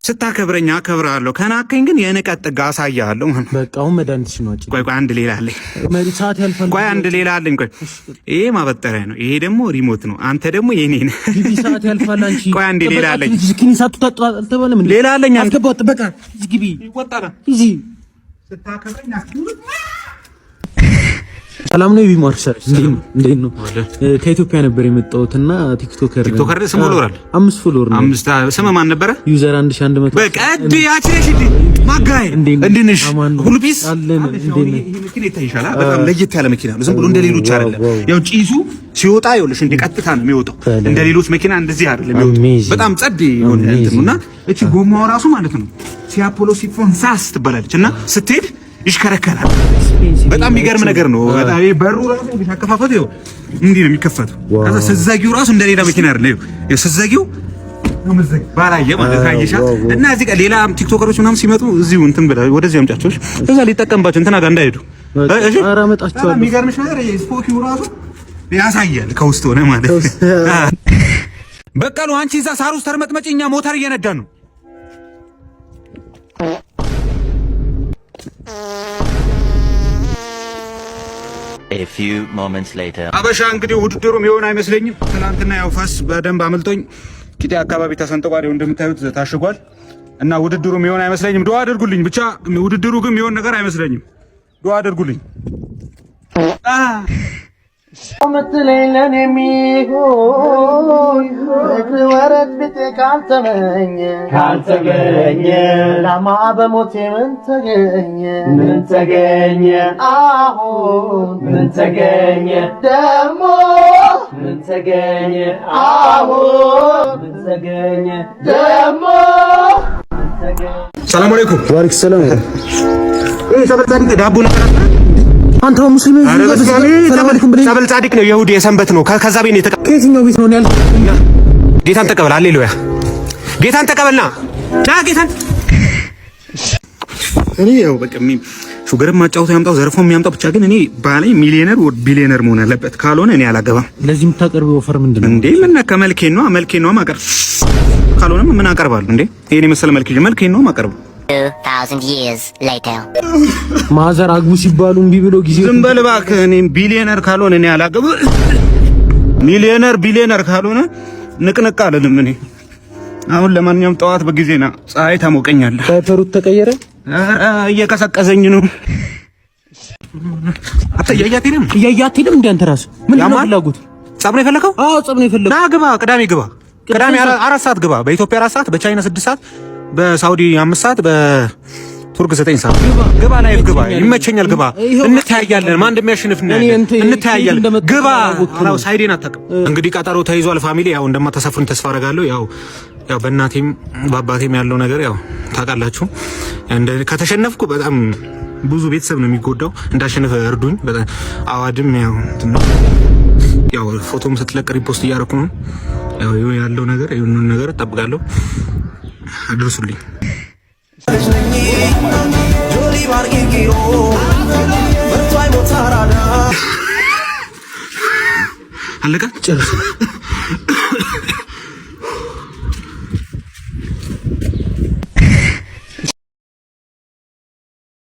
ስታከብረኝ አከብራለሁ፣ ከናከኝ ግን የንቀት ጥግ አሳያለሁ። በቃ አሁን መድኃኒትሽ ነው። ቆይ አንድ ሌላ አለኝ። ሰዓት ያልፋል። ቆይ አንድ ሌላ አለኝ። ቆይ ይሄ ማበጠሪያ ነው፣ ይሄ ደግሞ ሪሞት ነው። አንተ ደግሞ የኔ ነህ። ሰዓት ያልፋል። አንቺ ቆይ አንድ ሌላ አለኝ። ዝኪኒ ሳትጣጣ አልተባለም። ሌላ አለኝ። አስገባው። በቃ ዝግቢ ይወጣራ ይዚ ስታከብረኝ ሰላም ነው። ቢማር ሰርስ እንዴት ነው? ከኢትዮጵያ ነበር የመጣሁትና ቲክቶከር ስም ፎሎወር 5 ፎሎወር ነው። 5 ስም ማን ነበር? ዩዘር 1100 በቃ እዲ ያቺሽ ማጋይ እንዴነሽ ሁሉ ፒስ አለን። ይሄ መኪና ይታይሻል። በጣም ለየት ያለ መኪና ነው። ዝም ብሎ እንደ ሌሎች አይደለም። ያው ጪሱ ሲወጣ ይኸውልሽ እንደ ቀጥታ ነው የሚወጣው። እንደ ሌሎች መኪና እንደዚህ አይደለም የሚወጣው። በጣም ጸድ የሆነ እንትን ነውና እቺ ጎማው ራሱ ማለት ነው ሲያፖሎ ሲፎን ሳስ ትባላለች እና ስትሄድ ይሽከረከራል። በጣም የሚገርም ነገር ነው። በጣም በሩ ራሱ ቢታከፋፈት ይኸው እንዲህ ነው የሚከፈተው። ከዛ ስዘጊው ራሱ እንደ ሌላ መኪና አይደለም። ይኸው ስዘጊው ነው መዘግ ባላየ ማለት ካየሻ እና እዚህ ጋር ሌላ ቲክቶከሮች ምናምን ሲመጡ እዚሁ እንትን ብላ ወደዚህ አምጫቸውሽ እዛ ሊጠቀምባቸው እንትና ጋር እንዳይሄዱ። እሺ ኧረ መጣችኋል። የሚገርምሽ ነገር ስፖኪው ራሱ ያሳያል ከውስጥ ሆነ ማለት ነው። በቃሉ አንቺ እዛ ሳር ውስጥ ተርመጥመጪ፣ እኛ ሞተር እየነዳን ነው። A few moments later አበሻ እንግዲህ ውድድሩም የሆነ አይመስለኝም። ትናንትና ያው ፋስ በደንብ አመልጦኝ ቂጤ አካባቢ ተሰንጥቋል። እንደምታዩት ታሽጓል እና ውድድሩም የሆነ አይመስለኝም። ዱአ አድርጉልኝ ብቻ። ውድድሩ ግን የሆነ ነገር አይመስለኝም። ዱአ አድርጉልኝ። ምትለኝ የሚሆን ወረት ቤቴ ካልተመኘ ላማ በሞቴ ምን ተገኘ አሁን ምን ተገኘ ደሞ ምን ተገኘ አሁን ምን ተገኘ ደሞ። ሰላም አለይኩም። ወአለይኩም ሰላም። ሰበል ዳቦ ነገር አንተ ሙስሊም ሰበል ጻድቅ ነው። ይሁዲ የሰንበት ነው። ከዛ ቤት ነው የተቀበለው። ከየትኛው ቤት ነው ያልኩት? ጌታን ተቀበል። ሃሌሉያ ጌታን ተቀበልና ና ጌታን እኔ ያው በቃ ሹገር ማጫወት ያምጣው ዘርፎ የሚያምጣው ብቻ ግን እኔ ባለኝ ሚሊዮነር ወር ቢሊዮነር መሆን አለበት። ካልሆነ እኔ አላገባም። ለዚህ የምታቀርበው ኦፈር ምንድን ነው እንዴ? ምን ከመልኬን ነው ማቀርብ። ካልሆነ ምን አቀርባለሁ እንዴ? ይሄን የመሰለ መልኬን ነው ማቀርብ። 2000 years later ማዘር አግቡ ሲባሉ እምቢ ብሎ ጊዜ ዝም በል እባክህ። እኔ ቢሊዮነር ካልሆነ እኔ አላገባም። ቢሊዮነር ካልሆነ ንቅንቅ አልልም እኔ። አሁን ለማንኛውም ጠዋት በጊዜና ፀሐይ ታሞቀኛለህ። ዳይፐሩት ተቀየረ። እየቀሰቀሰኝ ነው። እያያቴንም እንደ አንተ ራስህ ምንድን ነው ፍላጎት? ጸብ ነው የፈለከው? አዎ ጸብ ነው የፈለከው። ና ግባ። ቅዳሜ 4 ሰዓት ግባ። በኢትዮጵያ 4 ሰዓት፣ በቻይና 6 ሰዓት፣ በሳውዲ 5 ሰዓት፣ በቱርክ 9 ሰዓት ግባ። ላይፍ ግባ። ይመቸኛል። ግባ። እንተያያለን። ማን እንደሚያሸንፍ እንተያያለን። ግባ። አላው ሳይዴን አታውቅም። እንግዲህ ቀጠሮ ተይዟል። ፋሚሊ ያው እንደማታሳፍሩኝ ተስፋ አደርጋለሁ። ያው በእናቴም በአባቴም ያለው ነገር ያው ታውቃላችሁ። ከተሸነፍኩ በጣም ብዙ ቤተሰብ ነው የሚጎዳው። እንዳሸነፈ እርዱኝ። በጣም አዋድም ያው ፎቶም ስትለቅ ሪፖስት እያደረኩ ነው። ያው ያለው ነገር ይሁን ነገር እጠብቃለሁ። አድርሱልኝ። አለቃ ጨርስ